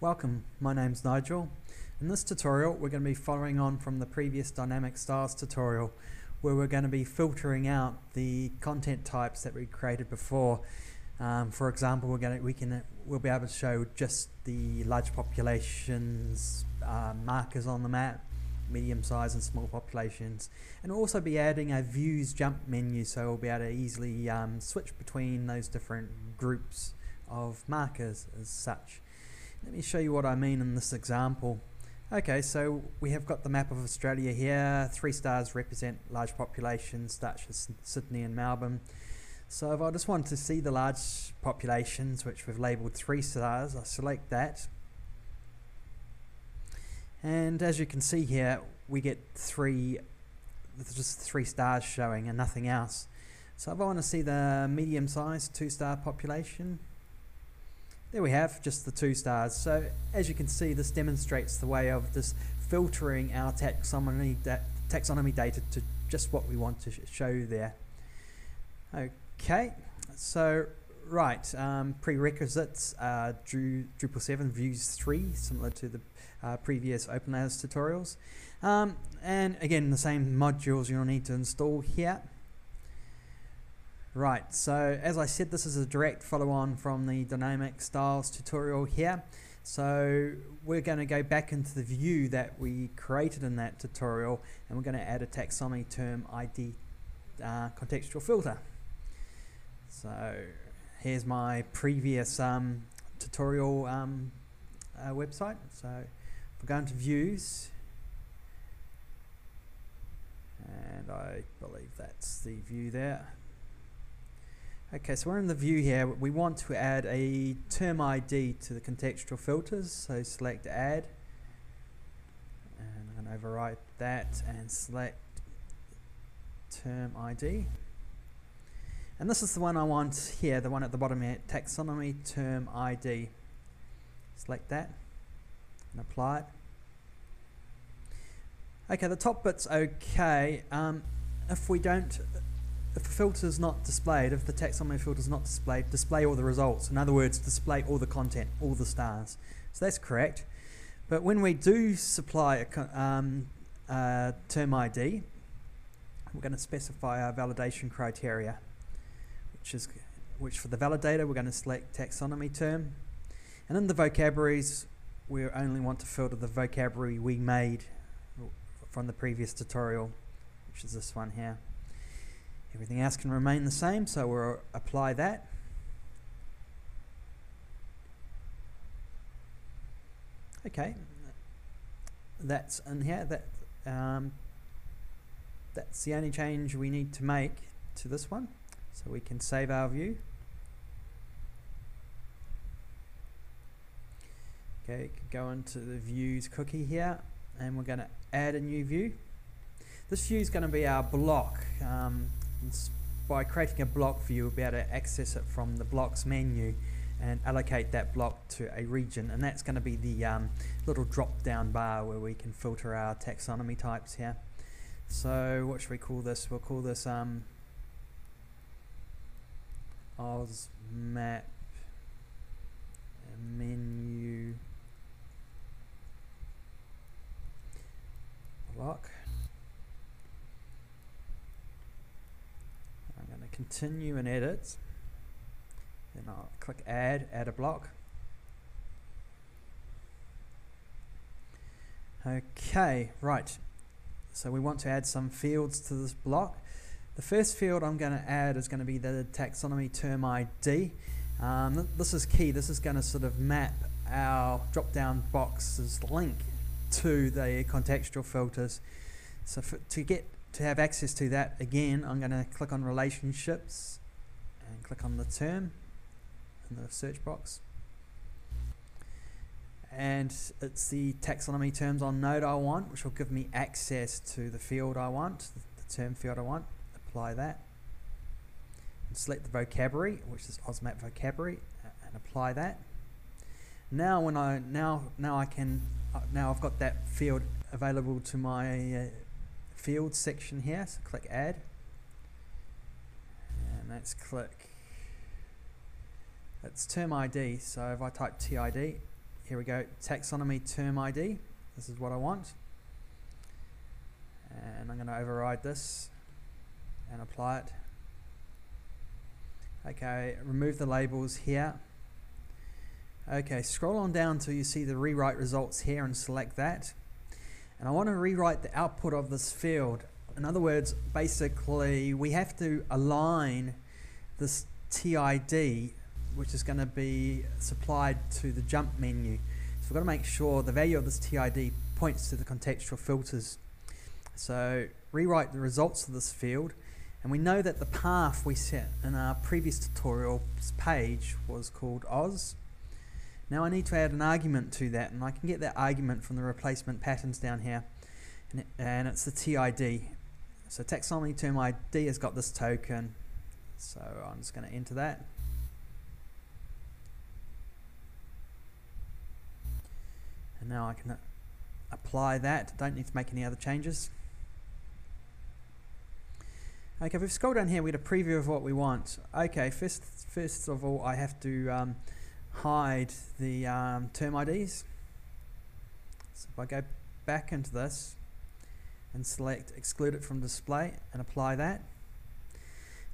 Welcome, my name's Nigel. In this tutorial we're going to be following on from the previous dynamic styles tutorial where we're going to be filtering out the content types that we created before. For example, we'll be able to show just the large populations markers on the map, medium size and small populations, and we'll also be adding a views jump menu, so we'll be able to easily switch between those different groups of markers as such. Let me show you what I mean in this example. Okay, so we have got the map of Australia here. 3 stars represent large populations such as Sydney and Melbourne. So if I just want to see the large populations, which we've labelled 3 stars, I select that. And as you can see here, we get just 3 stars showing and nothing else. So if I want to see the medium size 2-star population, there we have just the 2 stars. So as you can see, this demonstrates the way of this filtering our taxonomy data to just what we want to show there. Okay, so right, prerequisites, Drupal 7 views 3, similar to the previous Openlayers tutorials. And again, the same modules you'll need to install here. Right, so as I said, this is a direct follow-on from the dynamic styles tutorial here. So we're going to go back into the view that we created in that tutorial, and we're going to add a taxonomy term ID contextual filter. So here's my previous tutorial website. So if we go into views, and I believe that's the view there. Okay, so we're in the view here. We want to add a term ID to the contextual filters, so select add, and I'm going to overwrite that and select term ID. And this is the one I want here, the one at the bottom here, taxonomy term ID. Select that and apply it. Okay, the top bit's okay. If the filter is not displayed, if the taxonomy filter is not displayed, display all the results. In other words, display all the content, all the stars. So that's correct. But when we do supply a term ID, we're going to specify our validation criteria, which for the validator we're going to select taxonomy term, and in the vocabularies we only want to filter the vocabulary we made from the previous tutorial, which is this one here. Everything else can remain the same, so we'll apply that. Okay, that's in here. That's the only change we need to make to this one, so we can save our view. Okay, go into the views cookie here, and we're going to add a new view. This view is going to be our block. By creating a block view, we'll be able to access it from the blocks menu and allocate that block to a region, and that's going to be the little drop down bar where we can filter our taxonomy types here. So what should we call this? We'll call this Oz map menu block. Continue and edit, then I'll click add a block. Okay, right, so we want to add some fields to this block. The first field I'm going to add is going to be the taxonomy term ID. This is key. This is going to sort of map our drop down box's link to the contextual filters. So to have access to that, again, I'm going to click on relationships and click on the term in the search box. And it's the taxonomy terms on node I want, which will give me access to the field I want, the term field I want. Apply that. And select the vocabulary, which is OzMap vocabulary, and apply that. Now I've got that field available to my field section here, so click add, and let's click, it's term ID, so if I type TID here we go, taxonomy term ID. This is what I want. And I'm going to override this and apply it. Okay, remove the labels here. Okay, scroll on down till you see the rewrite results here and select that. And I want to rewrite the output of this field. In other words, basically we have to align this TID, which is going to be supplied to the jump menu. So we've got to make sure the value of this TID points to the contextual filters. So rewrite the results of this field, and we know that the path we set in our previous tutorial page was called Oz. Now I need to add an argument to that, and I can get that argument from the replacement patterns down here, and it's the TID. So taxonomy term ID has got this token, so I'm just going to enter that. And now I can apply that. Don't need to make any other changes. Okay, if we scroll down here, we get a preview of what we want. Okay, first of all, I have to hide the term IDs. So if I go back into this and select exclude it from display and apply that.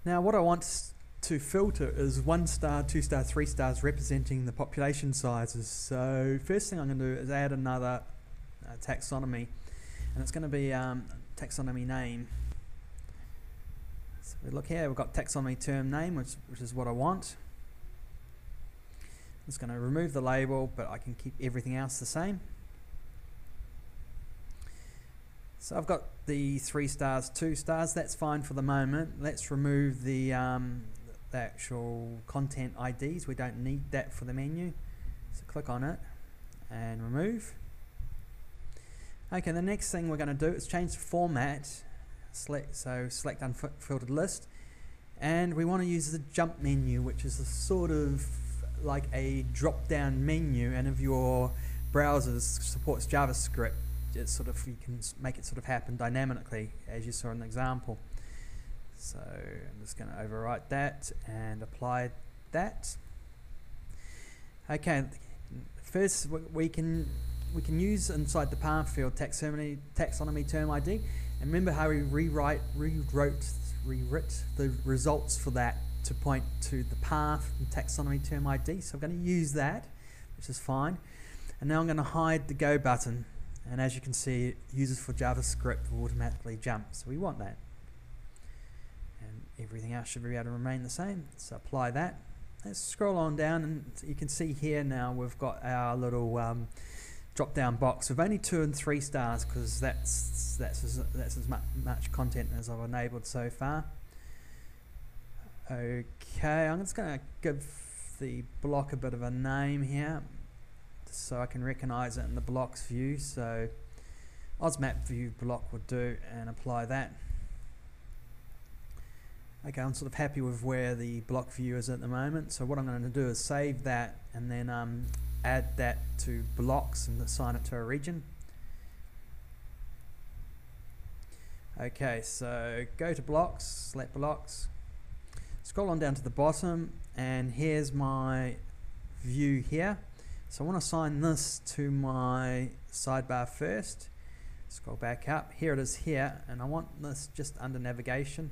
Now what I want to filter is 1 star, 2 star, 3 stars representing the population sizes. So first thing I'm going to do is add another taxonomy, and it's going to be taxonomy name. So we look here, we've got taxonomy term name, which is what I want. I'm just going to remove the label, but I can keep everything else the same. So I've got the 3 stars, 2 stars, that's fine for the moment. Let's remove the actual content IDs. We don't need that for the menu. So click on it and remove. Okay, the next thing we're going to do is change the format. Select unfiltered list, and we want to use the jump menu, which is a sort of like a drop-down menu, and if your browser supports JavaScript, it's sort of, you can make it sort of happen dynamically, as you saw in the example. So I'm just going to overwrite that and apply that. Okay, first we can use inside the path field taxonomy term ID, and remember how we rewrote the results for that to point to the path and taxonomy term ID. So I'm going to use that, which is fine. And now I'm going to hide the go button, and as you can see, it uses for JavaScript will automatically jump, so we want that. And everything else should be able to remain the same, so apply that. Let's scroll on down, and you can see here now we've got our little drop down box with only 2 and 3 stars, because that's as much content as I've enabled so far. Okay, I'm just going to give the block a bit of a name here so I can recognize it in the blocks view. So OzMap view block would do, and apply that. Okay, I'm sort of happy with where the block view is at the moment, so what I'm going to do is save that and then add that to blocks and assign it to a region. Okay, so go to blocks, select blocks, scroll on down to the bottom, and here's my view here. So I want to assign this to my sidebar first. Scroll back up, here it is here, and I want this just under navigation.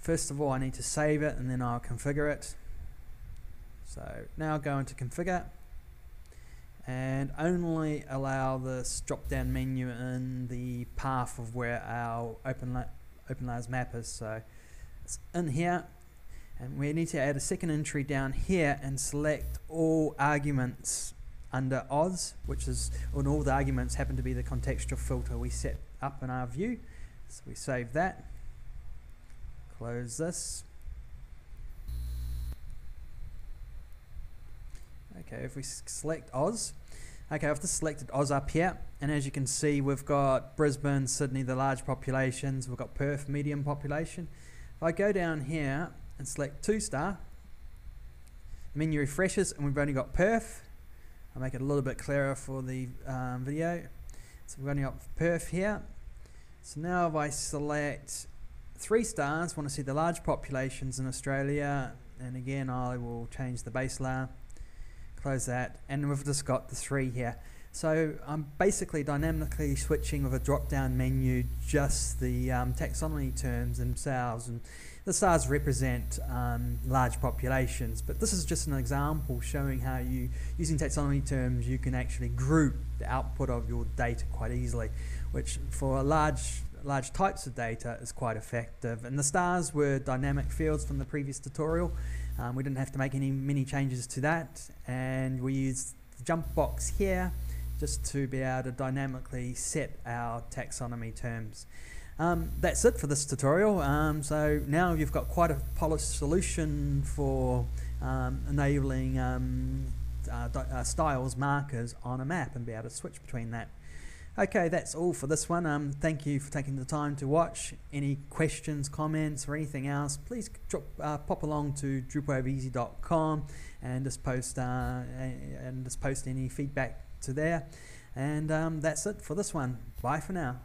First of all, I need to save it and then I'll configure it. So now go into configure and only allow this drop down menu in the path of where our Openlayers map is. So it's in here, and we need to add a second entry down here and select all arguments under Oz, which is, and all the arguments happen to be the contextual filter we set up in our view. So we save that, close this. Okay, if we select Oz, okay, I've just selected Oz up here, and as you can see, we've got Brisbane, Sydney, the large populations, we've got Perth, medium population. If I go down here and select 2 star, the menu refreshes, and we've only got Perth. I'll make it a little bit clearer for the video. So we've only got Perth here. So now if I select 3 stars, want to see the large populations in Australia, and again I will change the base layer. close that, and we've just got the 3 here. So I'm basically dynamically switching with a drop-down menu just the taxonomy terms themselves, and the stars represent large populations, but this is just an example showing how you, using taxonomy terms, you can actually group the output of your data quite easily, which for large types of data is quite effective. And the stars were dynamic fields from the previous tutorial. We didn't have to make many changes to that, and we used the jump box here just to be able to dynamically set our taxonomy terms. That's it for this tutorial. So now you've got quite a polished solution for enabling styles markers on a map and be able to switch between that. Okay, that's all for this one. Thank you for taking the time to watch. Any questions, comments, or anything else, please pop along to drupaleasy.com and just post any feedback to there. And that's it for this one. Bye for now.